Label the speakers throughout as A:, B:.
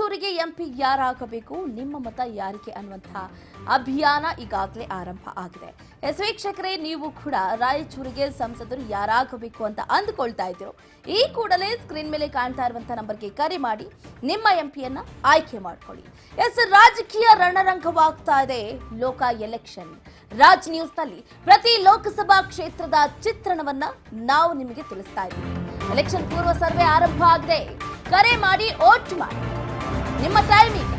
A: ರಾಯಚೂರಿಗೆ MP ಯಾರಾಗಬೇಕು, ನಿಮ್ಮ ಮತ ಯಾರಿಗೆ ಅನ್ನುವಂತಹ ಅಭಿಯಾನ ಈಗಾಗಲೇ ಆರಂಭ ಆಗಿದೆ. ವೀಕ್ಷಕರೇ, ನೀವು ಕೂಡ ರಾಯಚೂರಿಗೆ ಸಂಸದರು ಯಾರಾಗಬೇಕು ಅಂತ ಅಂದುಕೊಳ್ತಾ ಇದ್ದೀರೋ ಈ ಕೂಡಲೇ ಸ್ಕ್ರೀನ್ ಮೇಲೆ ಕಾಣ್ತಾ ಇರುವಂತಹ ನಂಬರ್ಗೆ ಕರೆ ಮಾಡಿ ನಿಮ್ಮ ಎಂಪಿಯನ್ನ ಆಯ್ಕೆ ಮಾಡ್ಕೊಳ್ಳಿ. ರಾಜಕೀಯ ರಣರಂಗವಾಗ್ತಾ ಇದೆ ಲೋಕ ಎಲೆಕ್ಷನ್. ರಾಜ್ ನ್ಯೂಸ್ ನಲ್ಲಿ ಪ್ರತಿ ಲೋಕಸಭಾ ಕ್ಷೇತ್ರದ ಚಿತ್ರಣವನ್ನ ನಾವು ನಿಮಗೆ ತಿಳಿಸ್ತಾ ಇದ್ದೀವಿ. ಎಲೆಕ್ಷನ್ ಪೂರ್ವ ಸರ್ವೆ ಆರಂಭ ಆಗಿದೆ. ಕರೆ ಮಾಡಿ ವೋಟ್ ಮಾಡಿ. ನಿಮ್ಮ ಟೈಮಿಂಗ್,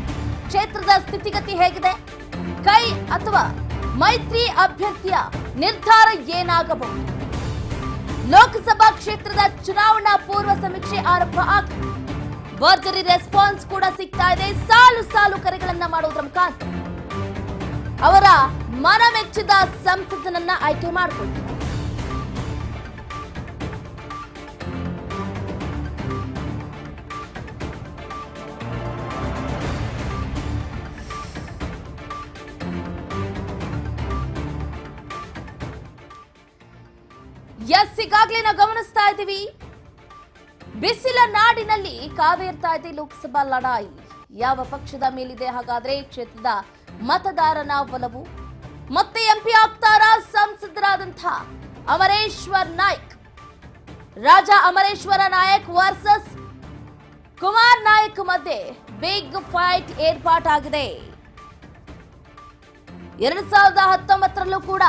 A: ಕ್ಷೇತ್ರದ ಸ್ಥಿತಿಗತಿ ಹೇಗಿದೆ, ಕೈ ಅಥವಾ ಮೈತ್ರಿ ಅಭ್ಯರ್ಥಿಯ ನಿರ್ಧಾರ ಏನಾಗಬಹುದು, ಲೋಕಸಭಾ ಕ್ಷೇತ್ರದ ಚುನಾವಣಾ ಪೂರ್ವ ಸಮೀಕ್ಷೆ ಆರಂಭ ಆಗಿದೆ. ಭರ್ಜರಿ ರೆಸ್ಪಾನ್ಸ್ ಕೂಡ ಸಿಗ್ತಾ ಇದೆ. ಸಾಲು ಸಾಲು ಕರೆಗಳನ್ನ ಮಾಡೋದ್ರ ಮುಖಾಂತರ ಅವರ ಮನಮೆಚ್ಚಿದ ಸಂಸದನನ್ನ ಆಯ್ಕೆ ಮಾಡಿಕೊಳ್ತಾರೆ. ಈಗಾಗಲೇ ನಾವು ಗಮನಿಸ್ತಾ ಇದ್ದೀವಿ, ಬಿಸಿಲ ನಾಡಿನಲ್ಲಿ ಕಾವೇರ್ತಾ ಇದೆ ಲೋಕಸಭಾ ಲಡಾಯಿ. ಯಾವ ಪಕ್ಷದ ಮೇಲಿದೆ ಹಾಗಾದ್ರೆ ಕ್ಷೇತ್ರದ ಮತದಾರನ ಒಲವು? ಮತ್ತೆ ಎಂಪಿ ಆಗ್ತಾರಾ ಸಂಸದರಾದಂತಹ ಅಮರೇಶ್ವರ್ ನಾಯಕ್? ರಾಜ ಅಮರೇಶ್ವರ ನಾಯಕ್ ವರ್ಸಸ್ ಕುಮಾರ್ ನಾಯಕ್ ಮಧ್ಯೆ ಬಿಗ್ ಫೈಟ್ ಏರ್ಪಾಟಾಗಿದೆ. 2019ರಲ್ಲೂ ಕೂಡ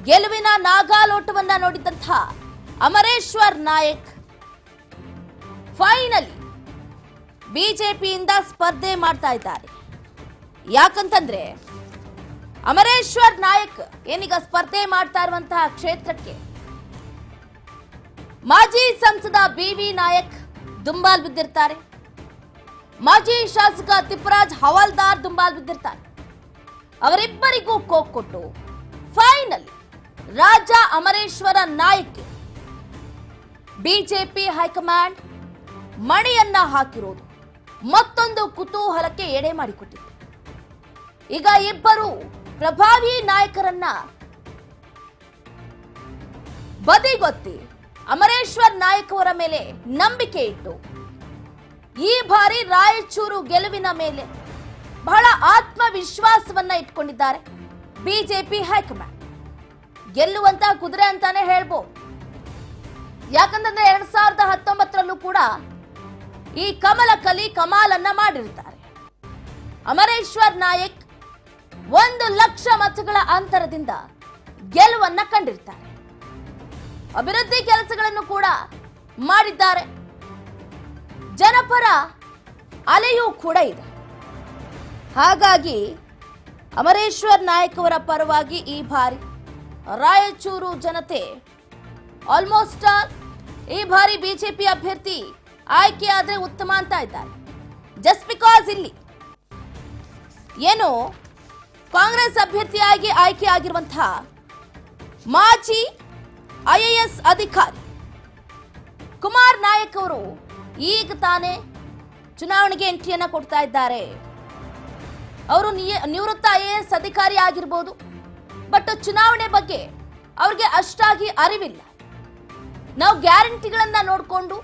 A: ಗೆಲುವಿನ ನಾಗಾಲೋಟವನ್ನ ನೋಡಿದಂತಹ ಅಮರೇಶ್ವರ್ ನಾಯಕ್ ಫೈನಲಿ ಬಿಜೆಪಿಯಿಂದ ಸ್ಪರ್ಧೆ ಮಾಡ್ತಾ ಇದ್ದಾರೆ. ಯಾಕಂತಂದ್ರೆ ಅಮರೇಶ್ವರ್ ನಾಯಕ್ ಏನೀಗ ಸ್ಪರ್ಧೆ ಮಾಡ್ತಾ ಇರುವಂತಹ ಕ್ಷೇತ್ರಕ್ಕೆ ಮಾಜಿ ಸಂಸದ ಬಿವಿ ನಾಯಕ್ ದುಂಬಾಲ್ ಬಿದ್ದಿರ್ತಾರೆ. ಮಾಜಿ ಶಾಸಕ ತಿಪ್ಪರಾಜ್ ಹವಾಲ್ದಾರ್ ದುಂಬಾಲ್ ಬಿದ್ದಿರ್ತಾರೆ. ಅವರಿಬ್ಬರಿಗೂ ಕೋಕ್ ಕೊಟ್ಟು ಫೈನಲಿ ರಾಜ ಅಮರೇಶ್ವರ ನಾಯಕ್ ಬಿಜೆಪಿ ಹೈಕಮಾಂಡ್ ಮಣಿಯನ್ನ ಹಾಕಿರೋದು ಮತ್ತೊಂದು ಕುತೂಹಲಕ್ಕೆ ಎಡೆ ಮಾಡಿಕೊಟ್ಟಿದೆ. ಈಗ ಇಬ್ಬರು ಪ್ರಭಾವಿ ನಾಯಕರನ್ನ ಬದಿಗೊತ್ತಿ ಅಮರೇಶ್ವರ್ ನಾಯಕ್ ಅವರ ಮೇಲೆ ನಂಬಿಕೆ ಇಟ್ಟು ಈ ಬಾರಿ ರಾಯಚೂರು ಗೆಲುವಿನ ಮೇಲೆ ಬಹಳ ಆತ್ಮವಿಶ್ವಾಸವನ್ನ ಇಟ್ಕೊಂಡಿದ್ದಾರೆ ಬಿಜೆಪಿ ಹೈಕಮಾಂಡ್. ಗೆಲ್ಲುವಂತ ಕುದುರೆ ಅಂತಾನೆ ಹೇಳ್ಬೋದು. ಯಾಕಂತಂದ್ರೆ 2019ರಲ್ಲೂ ಕೂಡ ಈ ಕಮಲ ಕಲಿ ಕಮಾಲನ್ನ ಮಾಡಿರ್ತಾರೆ. ಅಮರೇಶ್ವರ್ ನಾಯಕ್ 1 ಲಕ್ಷ ಮತಗಳ ಅಂತರದಿಂದ ಗೆಲುವನ್ನ ಕಂಡಿರ್ತಾರೆ. ಅಭಿವೃದ್ಧಿ ಕೆಲಸಗಳನ್ನು ಕೂಡ ಮಾಡಿದ್ದಾರೆ. ಜನಪರ ಅಲೆಯೂ ಕೂಡ ಇದೆ. ಹಾಗಾಗಿ ಅಮರೇಶ್ವರ್ ನಾಯಕ್ ಅವರ ಪರವಾಗಿ ಈ ಬಾರಿ ರಾಯಚೂರು ಜನತೆ ಆಲ್ಮೋಸ್ಟ್ ಈ ಬಾರಿ ಬಿಜೆಪಿ ಅಭ್ಯರ್ಥಿ ಆಯ್ಕೆ ಆದ್ರೆ ಉತ್ತಮ ಅಂತ ಇದ್ದಾರೆ. ಜಸ್ಟ್ ಬಿಕಾಸ್ ಇಲ್ಲಿ ಏನು ಕಾಂಗ್ರೆಸ್ ಅಭ್ಯರ್ಥಿಯಾಗಿ ಆಯ್ಕೆ ಆಗಿರುವಂತಹ ಮಾಜಿ IAS ಅಧಿಕಾರಿ ಕುಮಾರ್ ನಾಯಕ್ ಅವರು ಈಗ ತಾನೇ ಚುನಾವಣೆಗೆ ಎಂಟ್ರಿಯನ್ನ ಕೊಡ್ತಾ ಇದ್ದಾರೆ. ಅವರು ನಿವೃತ್ತ IAS ಅಧಿಕಾರಿ ಆಗಿರ್ಬೋದು, ಬಟ್ ಚುನಾವಣೆ ಬಗ್ಗೆ ಅವ್ರಿಗೆ ಅಷ್ಟಾಗಿ ಅರಿವಿಲ್ಲ. ನಾವು ಗ್ಯಾರಂಟಿಗಳನ್ನ ನೋಡಿಕೊಂಡು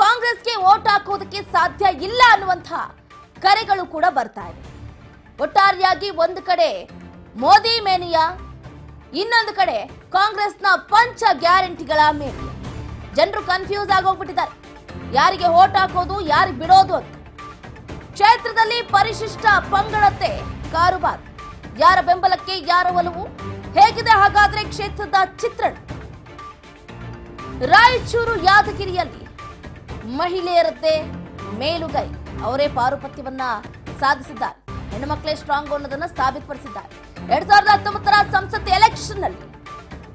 A: ಕಾಂಗ್ರೆಸ್ಗೆ ವೋಟ್ ಹಾಕೋದಕ್ಕೆ ಸಾಧ್ಯ ಇಲ್ಲ ಅನ್ನುವಂತಹ ಕರೆಗಳು ಕೂಡ ಬರ್ತಾ ಇದೆ. ಒಟ್ಟಾರೆಯಾಗಿ ಒಂದು ಕಡೆ ಮೋದಿ ಮೇನಿಯಾ, ಇನ್ನೊಂದು ಕಡೆ ಕಾಂಗ್ರೆಸ್ನ ಪಂಚ ಗ್ಯಾರಂಟಿಗಳ ಮೇನಿಯಾ. ಜನರು ಕನ್ಫ್ಯೂಸ್ ಆಗೋಗ್ಬಿಟ್ಟಿದ್ದಾರೆ, ಯಾರಿಗೆ ವೋಟ್ ಹಾಕೋದು ಯಾರಿಗೆ ಬಿಡೋದು ಅಂತ. ಕ್ಷೇತ್ರದಲ್ಲಿ ಪರಿಶಿಷ್ಟ ಪಂಗಡತೆ ಕಾರುಬಾರು. ಯಾರ ಬೆಂಬಲಕ್ಕೆ ಯಾರ ಒಲವು? ಹೇಗಿದೆ ಹಾಗಾದ್ರೆ ಕ್ಷೇತ್ರದ ಚಿತ್ರಣ? ರಾಯಚೂರು ಯಾದಗಿರಿಯಲ್ಲಿ ಮಹಿಳೆಯರದ್ದೇ ಮೇಲುಗೈ. ಅವರೇ ಪಾರುಪತ್ಯವನ್ನ ಸಾಧಿಸಿದ್ದಾರೆ. ಹೆಣ್ಣು ಮಕ್ಕಳೇ ಸ್ಟ್ರಾಂಗ್ ಅನ್ನೋದನ್ನ ಸಾಬೀತುಪಡಿಸಿದ್ದಾರೆ. 2019ರ ಸಂಸತ್ ಎಲೆಕ್ಷನ್ ನಲ್ಲಿ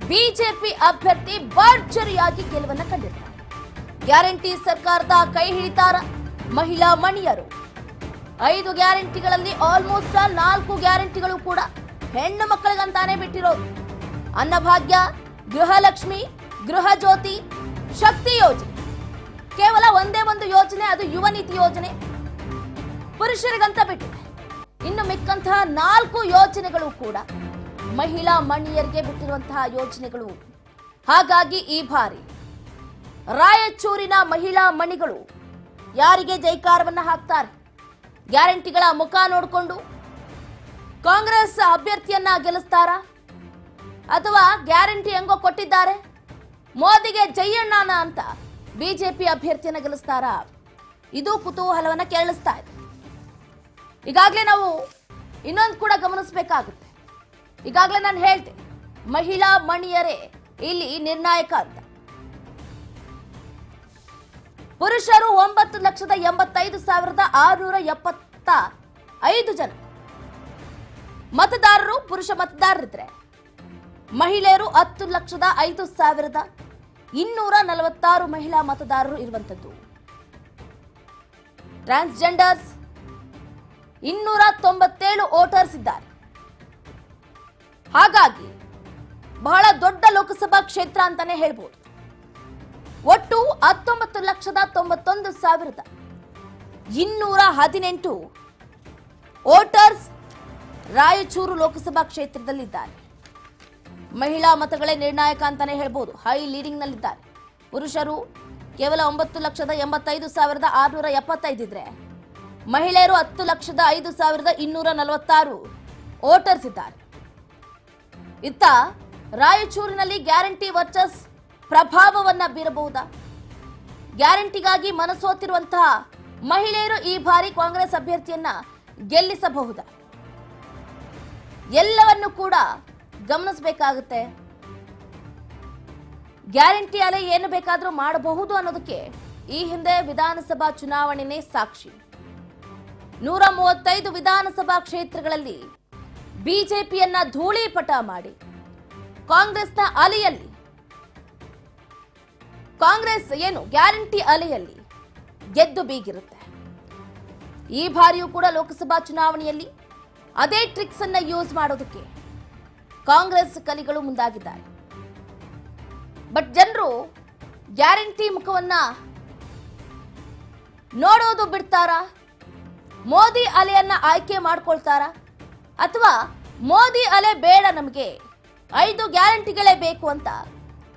A: ಬಿಜೆಪಿ ಅಭ್ಯರ್ಥಿ ಭರ್ಜರಿಯಾಗಿ ಗೆಲುವನ್ನ ಕಂಡಿದ್ದಾರೆ. ಗ್ಯಾರಂಟಿ ಸರ್ಕಾರದ ಕೈ ಹಿಡಿತಾರ ಮಹಿಳಾ ಮಣಿಯರು. 5 ಗ್ಯಾರಂಟಿಗಳಲ್ಲಿ ಆಲ್ಮೋಸ್ಟ್ 4 ಗ್ಯಾರಂಟಿಗಳು ಕೂಡ ಹೆಣ್ಣು ಮಕ್ಕಳಿಗಂತಾನೆ ಬಿಟ್ಟಿರೋದು. ಅನ್ನಭಾಗ್ಯ, ಗೃಹಲಕ್ಷ್ಮಿ, ಗೃಹ ಜ್ಯೋತಿ, ಶಕ್ತಿ ಯೋಜನೆ. ಕೇವಲ ಒಂದೇ ಒಂದು ಯೋಜನೆ, ಅದು ಯುವ ನೀತಿ ಯೋಜನೆ, ಪುರುಷರಿಗಂತ ಬಿಟ್ಟಿದೆ. ಇನ್ನು ಮಿಕ್ಕಂತಹ 4 ಯೋಜನೆಗಳು ಕೂಡ ಮಹಿಳಾ ಮಣಿಯರಿಗೆ ಬಿಟ್ಟಿರುವಂತಹ ಯೋಜನೆಗಳು. ಹಾಗಾಗಿ ಈ ಬಾರಿ ರಾಯಚೂರಿನ ಮಹಿಳಾ ಮಣಿಗಳು ಯಾರಿಗೆ ಜೈಕಾರವನ್ನ ಹಾಕ್ತಾರೆ? ಗ್ಯಾರಂಟಿಗಳ ಮುಖ ನೋಡಿಕೊಂಡು ಕಾಂಗ್ರೆಸ್ ಅಭ್ಯರ್ಥಿಯನ್ನ ಗೆಲ್ಲಿಸ್ತಾರಾ ಅಥವಾ ಗ್ಯಾರಂಟಿ ಹೆಂಗೋ ಕೊಟ್ಟಿದ್ದಾರೆ ಮೋದಿಗೆ ಜೈಯಣ್ಣನ ಅಂತ ಬಿಜೆಪಿ ಅಭ್ಯರ್ಥಿಯನ್ನ ಗೆಲ್ಲಿಸ್ತಾರಾ? ಇದು ಕುತೂಹಲವನ್ನ ಕೆರಳಿಸ್ತಾ ಇದೆ. ಈಗಾಗಲೇ ನಾವು ಇನ್ನೊಂದು ಕೂಡ ಗಮನಿಸಬೇಕಾಗುತ್ತೆ. ಈಗಾಗಲೇ ನಾನು ಹೇಳ್ತೆ, ಮಹಿಳಾ ಮಣಿಯರೇ ಇಲ್ಲಿ ನಿರ್ಣಾಯಕ ಅಂತ. ಪುರುಷರು 9,85,675 ಜನ ಮತದಾರರು, ಪುರುಷ ಮತದಾರರಿದ್ರೆ, ಮಹಿಳೆಯರು 10,05,246 ಮಹಿಳಾ ಮತದಾರರು ಇರುವಂತದ್ದು. ಟ್ರಾನ್ಸ್ಜೆಂಡರ್ಸ್ 297 ವೋಟರ್ಸ್ ಇದ್ದಾರೆ. ಹಾಗಾಗಿ ಬಹಳ ದೊಡ್ಡ ಲೋಕಸಭಾ ಕ್ಷೇತ್ರ ಅಂತಾನೆ ಹೇಳ್ಬೋದು. ಒಟ್ಟು 19,91,218 ವೋಟರ್ಸ್ ರಾಯಚೂರು ಲೋಕಸಭಾ ಕ್ಷೇತ್ರದಲ್ಲಿದ್ದಾರೆ. ಮಹಿಳಾ ಮತಗಳೇ ನಿರ್ಣಾಯಕ ಅಂತಾನೆ ಹೇಳ್ಬೋದು. ಹೈ ಲೀಡಿಂಗ್ ನಲ್ಲಿದ್ದಾರೆ. ಪುರುಷರು ಕೇವಲ 9,85,675 ಇದ್ರೆ, ಮಹಿಳೆಯರು 10,05,246 ವೋಟರ್ಸ್ ಇದ್ದಾರೆ. ಇತ್ತ ರಾಯಚೂರಿನಲ್ಲಿ ಗ್ಯಾರಂಟಿ ವರ್ಚಸ್ ಪ್ರಭಾವವನ್ನ ಬೀರಬಹುದಾ? ಗ್ಯಾರಂಟಿಗಾಗಿ ಮನಸೋತಿರುವಂತಹ ಮಹಿಳೆಯರು ಈ ಬಾರಿ ಕಾಂಗ್ರೆಸ್ ಅಭ್ಯರ್ಥಿಯನ್ನ ಗೆಲ್ಲಿಸಬಹುದಾ? ಎಲ್ಲವನ್ನು ಕೂಡ ಗಮನಿಸಬೇಕಾಗುತ್ತೆ. ಗ್ಯಾರಂಟಿ ಅಲೆ ಏನು ಬೇಕಾದರೂ ಮಾಡಬಹುದು ಅನ್ನೋದಕ್ಕೆ ಈ ಹಿಂದೆ ವಿಧಾನಸಭಾ ಚುನಾವಣೆನೇ ಸಾಕ್ಷಿ. 135 ವಿಧಾನಸಭಾ ಕ್ಷೇತ್ರಗಳಲ್ಲಿ ಬಿಜೆಪಿಯನ್ನ ಧೂಳೀಪಟ ಮಾಡಿ ಕಾಂಗ್ರೆಸ್ನ ಅಲೆಯಲ್ಲಿ, ಕಾಂಗ್ರೆಸ್ ಏನು ಗ್ಯಾರಂಟಿ ಅಲೆಯಲ್ಲಿ ಗೆದ್ದು ಬೀಗಿರುತ್ತೆ. ಈ ಬಾರಿಯೂ ಕೂಡ ಲೋಕಸಭಾ ಚುನಾವಣೆಯಲ್ಲಿ ಅದೇ ಟ್ರಿಕ್ಸ್ ಅನ್ನ ಯೂಸ್ ಮಾಡೋದಕ್ಕೆ ಕಾಂಗ್ರೆಸ್ ಕಲಿಗಳು ಮುಂದಾಗಿದ್ದಾರೆ. ಬಟ್ ಜನರು ಗ್ಯಾರಂಟಿ ಮುಖವನ್ನ ನೋಡೋದು ಬಿಡ್ತಾರಾ? ಮೋದಿ ಅಲೆಯನ್ನ ಆಯ್ಕೆ ಮಾಡ್ಕೊಳ್ತಾರಾ? ಅಥವಾ ಮೋದಿ ಅಲೆ ಬೇಡ, ನಮಗೆ 5 ಗ್ಯಾರಂಟಿಗಳೇ ಬೇಕು ಅಂತ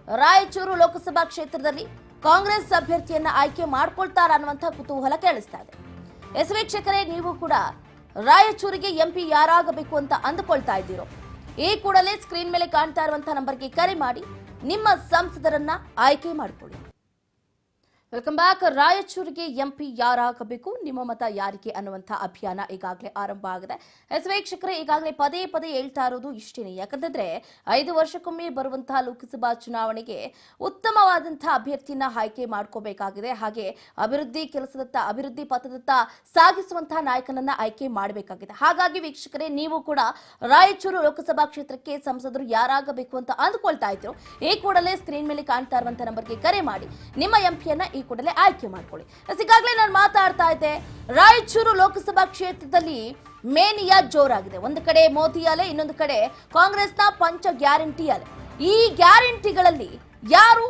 A: ರಾಯಚೂರು ಲೋಕಸಭಾ ಕ್ಷೇತ್ರದಲ್ಲಿ ಕಾಂಗ್ರೆಸ್ ಅಭ್ಯರ್ಥಿಯನ್ನ ಆಯ್ಕೆ ಮಾಡ್ಕೊಳ್ತಾರ ಅನ್ನುವಂಥ ಕುತೂಹಲ ಕೇಳಿಸ್ತಾ ಇದೆ. ವೀಕ್ಷಕರೇ, ನೀವು ಕೂಡ ರಾಯಚೂರಿಗೆ ಎಂಪಿ ಯಾರಾಗಬೇಕು ಅಂತ ಅಂದುಕೊಳ್ತಾ ಇದ್ದೀರೋ ಈ ಕೂಡಲೇ ಸ್ಕ್ರೀನ್ ಮೇಲೆ ಕಾಣ್ತಾ ಇರುವಂತಹ ನಂಬರ್ಗೆ ಕರೆ ಮಾಡಿ ನಿಮ್ಮ ಸಂಸದರನ್ನ ಆಯ್ಕೆ ಮಾಡಿಕೊಳ್ಳಿ. Welcome back. ರಾಯಚೂರಿಗೆ ಎಂಪಿ ಯಾರಾಗಬೇಕು, ನಿಮ್ಮ ಮತ ಯಾರಿಗೆ ಅನ್ನುವಂಥ ಅಭಿಯಾನ ಈಗಾಗಲೇ ಆರಂಭ ಆಗಿದೆ. ವೀಕ್ಷಕರೇ, ಈಗಾಗಲೇ ಪದೇ ಪದೇ ಹೇಳ್ತಾ ಇರೋದು ಇಷ್ಟೇನೆ. ಯಾಕಂತಂದ್ರೆ 5 ವರ್ಷಕ್ಕೊಮ್ಮೆ ಬರುವಂತಹ ಲೋಕಸಭಾ ಚುನಾವಣೆಗೆ ಉತ್ತಮವಾದಂತಹ ಅಭ್ಯರ್ಥಿಯನ್ನ ಆಯ್ಕೆ ಮಾಡ್ಕೋಬೇಕಾಗಿದೆ. ಹಾಗೆ ಅಭಿವೃದ್ಧಿ ಕೆಲಸದತ್ತ, ಅಭಿವೃದ್ಧಿ ಪಥದತ್ತ ಸಾಗಿಸುವಂತಹ ನಾಯಕನನ್ನ ಆಯ್ಕೆ ಮಾಡಬೇಕಾಗಿದೆ. ಹಾಗಾಗಿ ವೀಕ್ಷಕರೇ, ನೀವು ಕೂಡ ರಾಯಚೂರು ಲೋಕಸಭಾ ಕ್ಷೇತ್ರಕ್ಕೆ ಸಂಸದರು ಯಾರಾಗಬೇಕು ಅಂತ ಅಂದುಕೊಳ್ತಾ ಇದ್ರು ಈ ಕೂಡಲೇ ಸ್ಕ್ರೀನ್ ಮೇಲೆ ಕಾಣ್ತಾ ಇರುವಂತಹ ನಂಬರ್ಗೆ ಕರೆ ಮಾಡಿ ನಿಮ್ಮ ಎಂಪಿಯನ್ನ ಈ ಕೂಡಲೇ ಆಯ್ಕೆ ಮಾಡ್ಕೊಳ್ಳಿ. ಈಗಾಗಲೇ ನಾನು ಮಾತಾಡ್ತಾ ಇದ್ದೆ, ರಾಯಚೂರು ಲೋಕಸಭಾ ಕ್ಷೇತ್ರದಲ್ಲಿ ಮೇನಿಯಾ ಜೋರಾಗಿದೆ. ಒಂದು ಕಡೆ ಮೋದಿ ಅಲೆ, ಇನ್ನೊಂದು ಕಡೆ ಕಾಂಗ್ರೆಸ್ನ ಪಂಚ ಗ್ಯಾರಂಟಿ ಅಲೆ. ಈ ಗ್ಯಾರಂಟಿಗಳಲ್ಲಿ ಯಾರು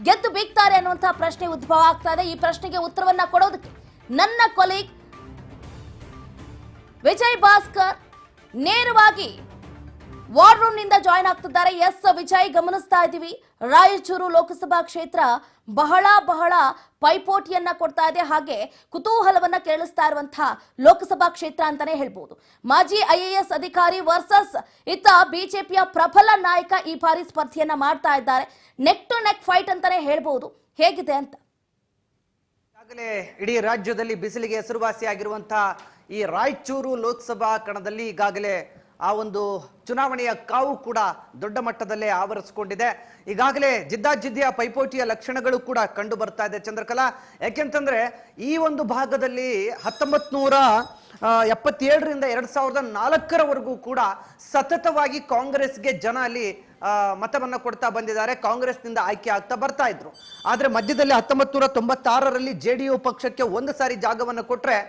A: ಗೆದ್ದು ಬೀಗ್ತಾರೆ ಅನ್ನುವಂತಹ ಪ್ರಶ್ನೆ ಉದ್ಭವ ಆಗ್ತಾ ಇದೆ. ಈ ಪ್ರಶ್ನೆಗೆ ಉತ್ತರವನ್ನ ಕೊಡೋದಕ್ಕೆ ನನ್ನ ಕೊಲೀಗ್ ವಿಜಯ್ ಭಾಸ್ಕರ್ ನೇರವಾಗಿ ವಾರ್ ರೂಮ್ ನಿಂದ ಜಾಯಿನ್ ಆಗ್ತಿದ್ದಾರೆ. ಎಸ್ ವಿಜಯ್, ಗಮನಿಸ್ತಾ ಇದ್ದೀವಿ ರಾಯಚೂರು ಲೋಕಸಭಾ ಕ್ಷೇತ್ರ ಬಹಳ ಪೈಪೋಟಿಯನ್ನ ಕೊಡ್ತಾ ಇದೆ. ಹಾಗೆ ಕುತೂಹಲವನ್ನ ಕೇಳಿಸ್ತಾ ಇರುವಂತಹ ಲೋಕಸಭಾ ಕ್ಷೇತ್ರ ಅಂತಾನೆ ಹೇಳ್ಬೋದು. ಮಾಜಿ IAS ಅಧಿಕಾರಿ ವರ್ಸಸ್ ಇತ್ತ ಬಿಜೆಪಿಯ ಪ್ರಬಲ ನಾಯಕ ಈ ಬಾರಿ ಸ್ಪರ್ಧೆಯನ್ನ ಮಾಡ್ತಾ ಇದ್ದಾರೆ. ನೆಕ್ ಟು ನೆಕ್ ಫೈಟ್ ಅಂತಾನೆ ಹೇಳ್ಬೋದು. ಹೇಗಿದೆ ಅಂತ?
B: ಈಗಾಗಲೇ ಇಡೀ ರಾಜ್ಯದಲ್ಲಿ ಬಿಸಿಲಿಗೆ ಹೆಸರುವಾಸಿಯಾಗಿರುವಂತಹ ಈ ರಾಯಚೂರು ಲೋಕಸಭಾ ಕಣದಲ್ಲಿ ಈಗಾಗಲೇ ಆ ಒಂದು ಚುನಾವಣೆಯ ಕಾವು ಕೂಡ ದೊಡ್ಡ ಮಟ್ಟದಲ್ಲೇ ಆವರಿಸಿಕೊಂಡಿದೆ. ಈಗಾಗಲೇ ಜಿದ್ದಾಜಿದ್ದಿಯ ಪೈಪೋಟಿಯ ಲಕ್ಷಣಗಳು ಕೂಡ ಕಂಡು ಬರ್ತಾ ಇದೆ ಚಂದ್ರಕಲಾ. ಯಾಕೆಂತಂದ್ರೆ ಈ ಒಂದು ಭಾಗದಲ್ಲಿ 1977ರಿಂದ 2004ರವರೆಗೂ ಕೂಡ ಸತತವಾಗಿ ಕಾಂಗ್ರೆಸ್ಗೆ ಜನ ಅಲ್ಲಿ ಮತವನ್ನ ಕೊಡ್ತಾ ಬಂದಿದ್ದಾರೆ. ಕಾಂಗ್ರೆಸ್ನಿಂದ ಆಯ್ಕೆ ಆಗ್ತಾ ಬರ್ತಾ ಇದ್ರು. ಆದ್ರೆ ಮಧ್ಯದಲ್ಲಿ 1996ರಲ್ಲಿ JDU ಪಕ್ಷಕ್ಕೆ ಒಂದು ಸಾರಿ ಜಾಗವನ್ನು ಕೊಟ್ರೆ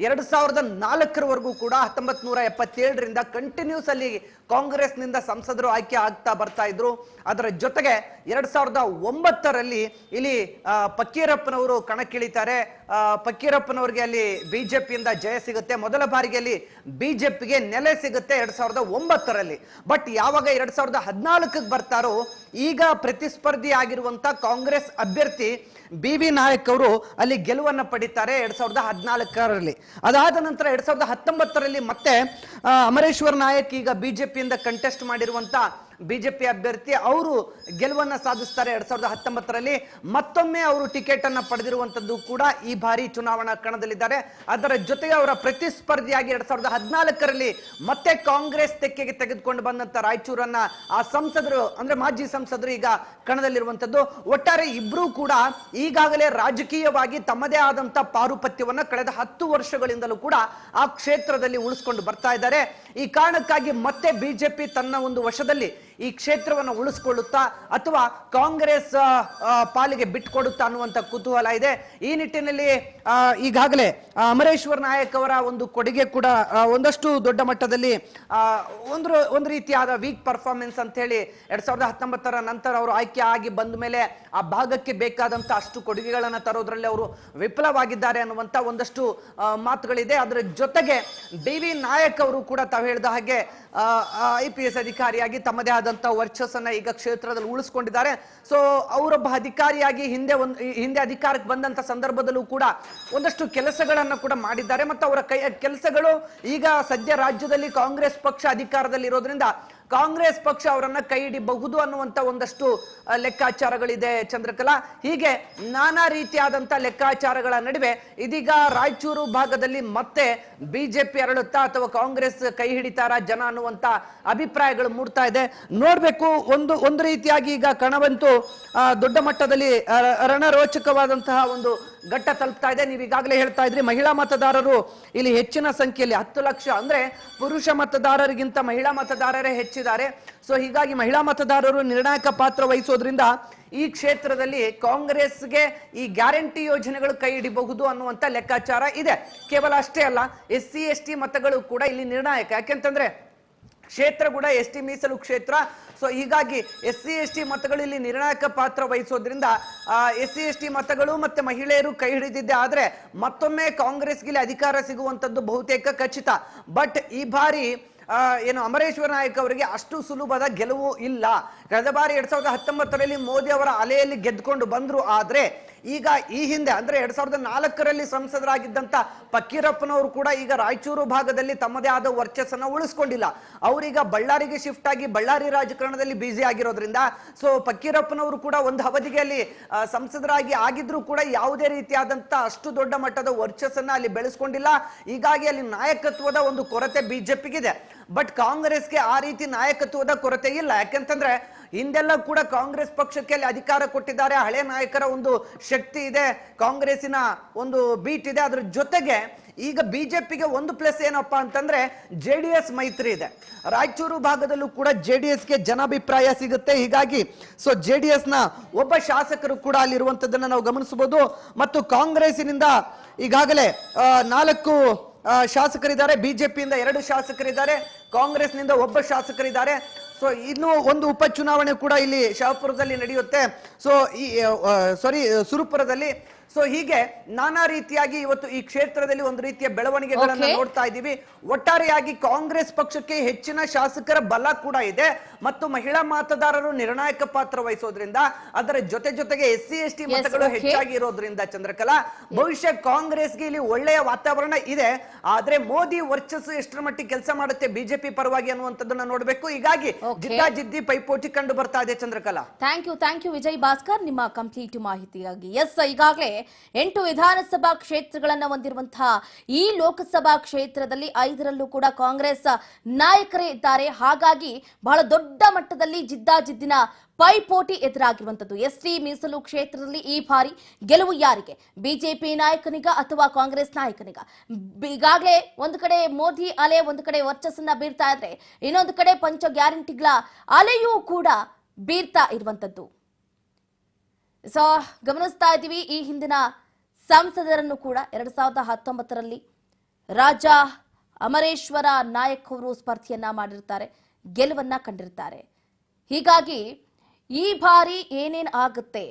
B: 2004ರವರೆಗೂ ಕೂಡ 1977ರಿಂದ ಕಂಟಿನ್ಯೂಸ್ ಅಲ್ಲಿ ಕಾಂಗ್ರೆಸ್ನಿಂದ ಸಂಸದರು ಆಯ್ಕೆ ಆಗ್ತಾ ಬರ್ತಾ ಇದ್ರು. ಅದರ ಜೊತೆಗೆ 2009ರಲ್ಲಿ ಇಲ್ಲಿ ಫಕ್ಕೀರಪ್ಪನವರು ಕಣಕ್ಕಿಳಿತಾರೆ. ಫಕ್ಕೀರಪ್ಪನವರಿಗೆ ಅಲ್ಲಿ ಬಿಜೆಪಿಯಿಂದ ಜಯ ಸಿಗುತ್ತೆ. ಮೊದಲ ಬಾರಿಗೆ ಅಲ್ಲಿ ಬಿಜೆಪಿಗೆ ನೆಲೆ ಸಿಗುತ್ತೆ 2009ರಲ್ಲಿ. ಬಟ್ ಯಾವಾಗ 2014 14ಕ್ಕೆ ಬರ್ತಾರೋ ಈಗ ಪ್ರತಿಸ್ಪರ್ಧಿ ಆಗಿರುವಂತ ಕಾಂಗ್ರೆಸ್ ಅಭ್ಯರ್ಥಿ BV ನಾಯಕ್ ಅವರು ಅಲ್ಲಿ ಗೆಲುವನ್ನ ಪಡಿತಾರೆ 2014ರಲ್ಲಿ. ಅದಾದ ನಂತರ 2019ರಲ್ಲಿ ಮತ್ತೆ ಅಮರೇಶ್ವರ್ ನಾಯಕ್ ಈಗ ಬಿಜೆಪಿಯಿಂದ ಕಂಟೆಸ್ಟ್ ಮಾಡಿರುವಂತ ಬಿಜೆಪಿ ಅಭ್ಯರ್ಥಿ ಅವರು ಗೆಲುವನ್ನ ಸಾಧಿಸ್ತಾರೆ 2019ರಲ್ಲಿ. ಮತ್ತೊಮ್ಮೆ ಅವರು ಟಿಕೆಟ್ ಅನ್ನ ಪಡೆದಿರುವಂತದ್ದು ಕೂಡ ಈ ಬಾರಿ ಚುನಾವಣಾ ಕಣದಲ್ಲಿದ್ದಾರೆ. ಅದರ ಜೊತೆಗೆ ಅವರ ಪ್ರತಿಸ್ಪರ್ಧಿಯಾಗಿ 2014ರಲ್ಲಿ ಮತ್ತೆ ಕಾಂಗ್ರೆಸ್ ತೆಕ್ಕೆಗೆ ತೆಗೆದುಕೊಂಡು ಬಂದಂತ ರಾಯಚೂರನ್ನ ಆ ಸಂಸದರು ಅಂದ್ರೆ ಮಾಜಿ ಸಂಸದರು ಈಗ ಕಣದಲ್ಲಿರುವಂತದ್ದು. ಒಟ್ಟಾರೆ ಇಬ್ರು ಕೂಡ ಈಗಾಗಲೇ ರಾಜಕೀಯವಾಗಿ ತಮ್ಮದೇ ಆದಂತ ಪಾರುಪತ್ಯವನ್ನ ಕಳೆದ 10 ವರ್ಷಗಳಿಂದಲೂ ಕೂಡ ಆ ಕ್ಷೇತ್ರದಲ್ಲಿ ಉಳಿಸ್ಕೊಂಡು ಬರ್ತಾ ಇದ್ದಾರೆ. ಈ ಕಾರಣಕ್ಕಾಗಿ ಮತ್ತೆ ಬಿಜೆಪಿ ತನ್ನ ಒಂದು ವಶದಲ್ಲಿ ಈ ಕ್ಷೇತ್ರವನ್ನು ಉಳಿಸ್ಕೊಳ್ಳುತ್ತಾ ಅಥವಾ ಕಾಂಗ್ರೆಸ್ ಪಾಲಿಗೆ ಬಿಟ್ಕೊಡುತ್ತಾ ಅನ್ನುವಂತ ಕುತೂಹಲ ಇದೆ. ಈ ನಿಟ್ಟಿನಲ್ಲಿ ಈಗಾಗಲೇ ಅಮರೇಶ್ವರ್ ನಾಯಕ್ ಅವರ ಒಂದು ಕೊಡುಗೆ ಕೂಡ ಒಂದಷ್ಟು ದೊಡ್ಡ ಮಟ್ಟದಲ್ಲಿ ಒಂದು ರೀತಿಯಾದ ವೀಕ್ ಪರ್ಫಾರ್ಮೆನ್ಸ್ ಅಂತ ಹೇಳಿ 2019ರ ನಂತರ ಅವರು ಆಯ್ಕೆ ಆಗಿ ಬಂದ ಮೇಲೆ ಆ ಭಾಗಕ್ಕೆ ಬೇಕಾದಂತ ಅಷ್ಟು ಕೊಡುಗೆಗಳನ್ನ ತರೋದ್ರಲ್ಲಿ ಅವರು ವಿಫಲವಾಗಿದ್ದಾರೆ ಅನ್ನುವಂತ ಒಂದಷ್ಟು ಮಾತುಗಳಿದೆ. ಅದರ ಜೊತೆಗೆ BV ನಾಯಕ್ ಅವರು ಕೂಡ ತಾವು ಹೇಳಿದ ಹಾಗೆ IPS ಅಧಿಕಾರಿಯಾಗಿ ತಮ್ಮದೇ ಆದಂತ ವರ್ಚಸ್ಸನ್ನ ಈಗ ಕ್ಷೇತ್ರದಲ್ಲಿ ಉಳಿಸ್ಕೊಂಡಿದ್ದಾರೆ. ಸೊ ಅವರೊಬ್ಬ ಅಧಿಕಾರಿಯಾಗಿ ಹಿಂದೆ ಅಧಿಕಾರಕ್ಕೆ ಬಂದಂತ ಸಂದರ್ಭದಲ್ಲೂ ಕೂಡ ಒಂದಷ್ಟು ಕೆಲಸಗಳನ್ನ ಕೂಡ ಮಾಡಿದ್ದಾರೆ ಮತ್ತು ಅವರ ಕೆಲಸಗಳು ಈಗ ಸದ್ಯ ರಾಜ್ಯದಲ್ಲಿ ಕಾಂಗ್ರೆಸ್ ಪಕ್ಷ ಅಧಿಕಾರದಲ್ಲಿ ಇರೋದ್ರಿಂದ ಕಾಂಗ್ರೆಸ್ ಪಕ್ಷ ಅವರನ್ನ ಕೈ ಹಿಡಿಬಹುದು ಅನ್ನುವಂತ ಒಂದಷ್ಟು ಲೆಕ್ಕಾಚಾರಗಳಿದೆ ಚಂದ್ರಕಲಾ. ಹೀಗೆ ನಾನಾ ರೀತಿಯಾದಂತ ಲೆಕ್ಕಾಚಾರಗಳ ನಡುವೆ ಇದೀಗ ರಾಯಚೂರು ಭಾಗದಲ್ಲಿ ಮತ್ತೆ ಬಿಜೆಪಿ ಅರಳುತ್ತಾ ಅಥವಾ ಕಾಂಗ್ರೆಸ್ ಕೈ ಹಿಡಿತಾರ ಜನ ಅನ್ನುವಂತ ಅಭಿಪ್ರಾಯಗಳು ಮೂಡ್ತಾ ಇದೆ. ನೋಡ್ಬೇಕು. ಒಂದು ರೀತಿಯಾಗಿ ಈಗ ಕಣವಂತೂ ದೊಡ್ಡ ಮಟ್ಟದಲ್ಲಿ ರಣರೋಚಕವಾದಂತಹ ಒಂದು ಘಟ್ಟ ತಲುಪ್ತಾ ಇದೆ. ನೀವು ಈಗಾಗಲೇ ಹೇಳ್ತಾ ಇದ್ರಿ ಮಹಿಳಾ ಮತದಾರರು ಇಲ್ಲಿ ಹೆಚ್ಚಿನ ಸಂಖ್ಯೆಯಲ್ಲಿ 10 ಲಕ್ಷ ಅಂದ್ರೆ ಪುರುಷ ಮತದಾರರಿಗಿಂತ ಮಹಿಳಾ ಮತದಾರರೇ ಹೆಚ್ಚಿದ್ದಾರೆ. ಸೊ ಹೀಗಾಗಿ ಮಹಿಳಾ ಮತದಾರರು ನಿರ್ಣಾಯಕ ಪಾತ್ರ ವಹಿಸೋದ್ರಿಂದ ಈ ಕ್ಷೇತ್ರದಲ್ಲಿ ಕಾಂಗ್ರೆಸ್ಗೆ ಈ ಗ್ಯಾರಂಟಿ ಯೋಜನೆಗಳು ಕೈ ಹಿಡಿಬಹುದು ಅನ್ನುವಂತ ಲೆಕ್ಕಾಚಾರ ಇದೆ. ಕೇವಲ ಅಷ್ಟೇ ಅಲ್ಲ, SC ST ಮತಗಳು ಕೂಡ ಇಲ್ಲಿ ನಿರ್ಣಾಯಕ. ಯಾಕೆಂತಂದ್ರೆ ಕ್ಷೇತ್ರ ಕೂಡ ST ಮೀಸಲು ಕ್ಷೇತ್ರ. ಸೊ ಹೀಗಾಗಿ SC ST ಮತಗಳು ಇಲ್ಲಿ ನಿರ್ಣಾಯಕ ಪಾತ್ರ ವಹಿಸೋದ್ರಿಂದ SC ST ಮತಗಳು ಮತ್ತೆ ಮಹಿಳೆಯರು ಕೈ ಹಿಡಿದಿದ್ದೆ ಆದ್ರೆ ಮತ್ತೊಮ್ಮೆ ಕಾಂಗ್ರೆಸ್ಗೆ ಅಧಿಕಾರ ಸಿಗುವಂತದ್ದು ಬಹುತೇಕ ಖಚಿತ. ಬಟ್ ಈ ಬಾರಿ ಏನು ಅಮರೇಶ್ವರ್ ನಾಯಕ್ ಅವರಿಗೆ ಅಷ್ಟು ಸುಲಭದ ಗೆಲುವು ಇಲ್ಲ. ಕಳೆದ ಬಾರಿ 2019ರಲ್ಲಿ ಮೋದಿ ಅವರ ಅಲೆಯಲ್ಲಿ ಗೆದ್ದುಕೊಂಡು ಬಂದ್ರು. ಆದ್ರೆ ಈಗ ಈ ಹಿಂದೆ ಅಂದ್ರೆ 2004ರಲ್ಲಿ ಸಂಸದರಾಗಿದ್ದಂತ ಫಕ್ಕೀರಪ್ಪನವರು ಕೂಡ ಈಗ ರಾಯಚೂರು ಭಾಗದಲ್ಲಿ ತಮ್ಮದೇ ಆದ ವರ್ಚಸ್ಸನ್ನ ಉಳಿಸ್ಕೊಂಡಿಲ್ಲ. ಅವರೀಗ ಬಳ್ಳಾರಿಗೆ ಶಿಫ್ಟ್ ಆಗಿ ಬಳ್ಳಾರಿ ರಾಜಕಾರಣದಲ್ಲಿ ಬ್ಯುಸಿ ಆಗಿರೋದ್ರಿಂದ ಸೊ ಫಕ್ಕೀರಪ್ಪನವರು ಕೂಡ ಒಂದು ಅವಧಿಗೆ ಅಲ್ಲಿ ಸಂಸದರಾಗಿ ಆಗಿದ್ರು ಕೂಡ ಯಾವುದೇ ರೀತಿಯಾದಂತ ಅಷ್ಟು ದೊಡ್ಡ ಮಟ್ಟದ ವರ್ಚಸ್ಸನ್ನ ಅಲ್ಲಿ ಬೆಳೆಸ್ಕೊಂಡಿಲ್ಲ. ಹೀಗಾಗಿ ಅಲ್ಲಿ ನಾಯಕತ್ವದ ಒಂದು ಕೊರತೆ ಬಿಜೆಪಿಗಿದೆ. ಬಟ್ ಕಾಂಗ್ರೆಸ್ಗೆ ಆ ರೀತಿ ನಾಯಕತ್ವದ ಕೊರತೆ ಇಲ್ಲ. ಯಾಕೆಂತಂದ್ರೆ ಹಿಂದೆಲ್ಲ ಕೂಡ ಕಾಂಗ್ರೆಸ್ ಪಕ್ಷಕ್ಕೆ ಅಲ್ಲಿ ಅಧಿಕಾರ ಕೊಟ್ಟಿದ್ದಾರೆ. ಹಳೆ ನಾಯಕರ ಒಂದು ಶಕ್ತಿ ಇದೆ, ಕಾಂಗ್ರೆಸ್ಸಿನ ಒಂದು ಬೀಟ್ ಇದೆ. ಅದ್ರ ಜೊತೆಗೆ ಈಗ ಬಿಜೆಪಿಗೆ ಒಂದು ಪ್ಲಸ್ ಏನಪ್ಪಾ ಅಂತಂದ್ರೆ JDS ಮೈತ್ರಿ ಇದೆ. ರಾಯಚೂರು ಭಾಗದಲ್ಲೂ ಕೂಡ JDSಗೆ ಜನಾಭಿಪ್ರಾಯ ಸಿಗುತ್ತೆ. ಹೀಗಾಗಿ ಸೊ JDS ನ ಒಬ್ಬ ಶಾಸಕರು ಕೂಡ ಅಲ್ಲಿರುವಂತದ್ದನ್ನ ನಾವು ಗಮನಿಸಬಹುದು. ಮತ್ತು ಕಾಂಗ್ರೆಸ್ಸಿನಿಂದ ಈಗಾಗಲೇ 4 ಶಾಸಕರಿದ್ದಾರೆ, ಬಿಜೆಪಿಯಿಂದ 2 ಶಾಸಕರಿದ್ದಾರೆ, ಕಾಂಗ್ರೆಸ್ನಿಂದ ಒಬ್ಬ ಶಾಸಕರಿದ್ದಾರೆ. ಸೊ ಇನ್ನು ಒಂದು ಉಪಚುನಾವಣೆ ಕೂಡ ಇಲ್ಲಿ ಶಾಪುರದಲ್ಲಿ ನಡೆಯುತ್ತೆ. ಸೊ ಸುರಪುರದಲ್ಲಿ. ಸೊ ಹೀಗೆ ನಾನಾ ರೀತಿಯಾಗಿ ಇವತ್ತು ಈ ಕ್ಷೇತ್ರದಲ್ಲಿ ಒಂದು ರೀತಿಯ ಬೆಳವಣಿಗೆಗಳನ್ನ ನೋಡ್ತಾ ಇದ್ದೀವಿ. ಒಟ್ಟಾರೆಯಾಗಿ ಕಾಂಗ್ರೆಸ್ ಪಕ್ಷಕ್ಕೆ ಹೆಚ್ಚಿನ ಶಾಸಕರ ಬಲ ಕೂಡ ಇದೆ ಮತ್ತು ಮಹಿಳಾ ಮತದಾರರು ನಿರ್ಣಾಯಕ ಪಾತ್ರ ವಹಿಸೋದ್ರಿಂದ ಅದರ ಜೊತೆಗೆ SC ST ಮತಗಳು ಹೆಚ್ಚಾಗಿ ಇರೋದ್ರಿಂದ ಚಂದ್ರಕಲಾ ಬಹುಶಃ ಕಾಂಗ್ರೆಸ್ಗೆ ಇಲ್ಲಿ ಒಳ್ಳೆಯ ವಾತಾವರಣ ಇದೆ. ಆದ್ರೆ ಮೋದಿ ವರ್ಚಸ್ಸು ಎಷ್ಟರ ಮಟ್ಟಿಗೆ ಕೆಲಸ ಮಾಡುತ್ತೆ ಬಿಜೆಪಿ ಪರವಾಗಿ ಅನ್ನುವಂಥದ್ದನ್ನ ನೋಡ್ಬೇಕು. ಹೀಗಾಗಿ ಜಿದ್ದಾಜಿದ್ದಿ ಪೈಪೋಟಿ ಕಂಡು ಬರ್ತಾ ಇದೆ ಚಂದ್ರಕಲಾ.
A: ಥ್ಯಾಂಕ್ ಯು ವಿಜಯ್ ಭಾಸ್ಕರ್ ನಿಮ್ಮ ಕಂಪ್ಲೀಟ್ ಮಾಹಿತಿಗಾಗಿ. ಈಗಾಗಲೇ 8 ವಿಧಾನಸಭಾ ಕ್ಷೇತ್ರಗಳನ್ನ ಹೊಂದಿರುವಂತಹ ಈ ಲೋಕಸಭಾ ಕ್ಷೇತ್ರದಲ್ಲಿ 5ರಲ್ಲೂ ಕೂಡ ಕಾಂಗ್ರೆಸ್ ನಾಯಕರೇ ಇದ್ದಾರೆ. ಹಾಗಾಗಿ ಬಹಳ ದೊಡ್ಡ ಮಟ್ಟದಲ್ಲಿ ಜಿದ್ದಾಜಿದ್ದಿನ ಪೈಪೋಟಿ ಎದುರಾಗಿರುವಂತದ್ದು. ST ಮೀಸಲು ಕ್ಷೇತ್ರದಲ್ಲಿ ಈ ಬಾರಿ ಗೆಲುವು ಯಾರಿಗೆ? ಬಿಜೆಪಿ ನಾಯಕನಿಗ ಅಥವಾ ಕಾಂಗ್ರೆಸ್ ನಾಯಕನಿಗ? ಈಗಾಗಲೇ ಒಂದು ಕಡೆ ಮೋದಿ ಅಲೆ ಒಂದು ಕಡೆ ವರ್ಚಸ್ಸನ್ನ ಬೀರ್ತಾ ಇದ್ರೆ ಇನ್ನೊಂದು ಕಡೆ ಪಂಚ ಗ್ಯಾರಂಟಿಗಳ ಅಲೆಯೂ ಕೂಡ ಬೀರ್ತಾ ಇರುವಂತದ್ದು. ಸೊ ಗಮನಿಸ್ತಾ ಇದ್ದೀವಿ ಈ ಹಿಂದಿನ ಸಂಸದರನ್ನು ಕೂಡ 2019ರಲ್ಲಿ ರಾಜ ಅಮರೇಶ್ವರ ನಾಯಕ್ ಅವರು ಸ್ಪರ್ಧೆಯನ್ನ ಮಾಡಿರ್ತಾರೆ, ಗೆಲುವನ್ನ ಕಂಡಿರ್ತಾರೆ. ಹೀಗಾಗಿ ಈ ಬಾರಿ ಏನೇನ್ ಆಗುತ್ತೆ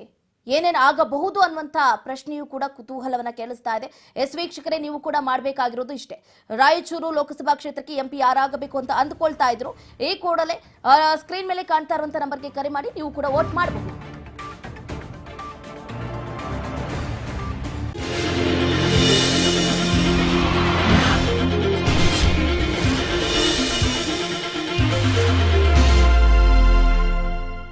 A: ಏನೇನು ಆಗಬಹುದು ಅನ್ನುವಂಥ ಪ್ರಶ್ನೆಯೂ ಕೂಡ ಕುತೂಹಲವನ್ನ ಕೇಳಿಸ್ತಾ ಇದೆ. ವೀಕ್ಷಕರೇ, ನೀವು ಕೂಡ ಮಾಡಬೇಕಾಗಿರೋದು ಇಷ್ಟೇ. ರಾಯಚೂರು ಲೋಕಸಭಾ ಕ್ಷೇತ್ರಕ್ಕೆ ಎಂಪಿ ಯಾರಾಗಬೇಕು ಅಂತ ಅಂದುಕೊಳ್ತಾ ಇದ್ರು, ಈ ಕೂಡಲೇ ಸ್ಕ್ರೀನ್ ಮೇಲೆ ಕಾಣ್ತಾ ಇರುವಂಥ ನಂಬರ್ಗೆ ಕರೆ ಮಾಡಿ ನೀವು ಕೂಡ ವೋಟ್ ಮಾಡಬಹುದು.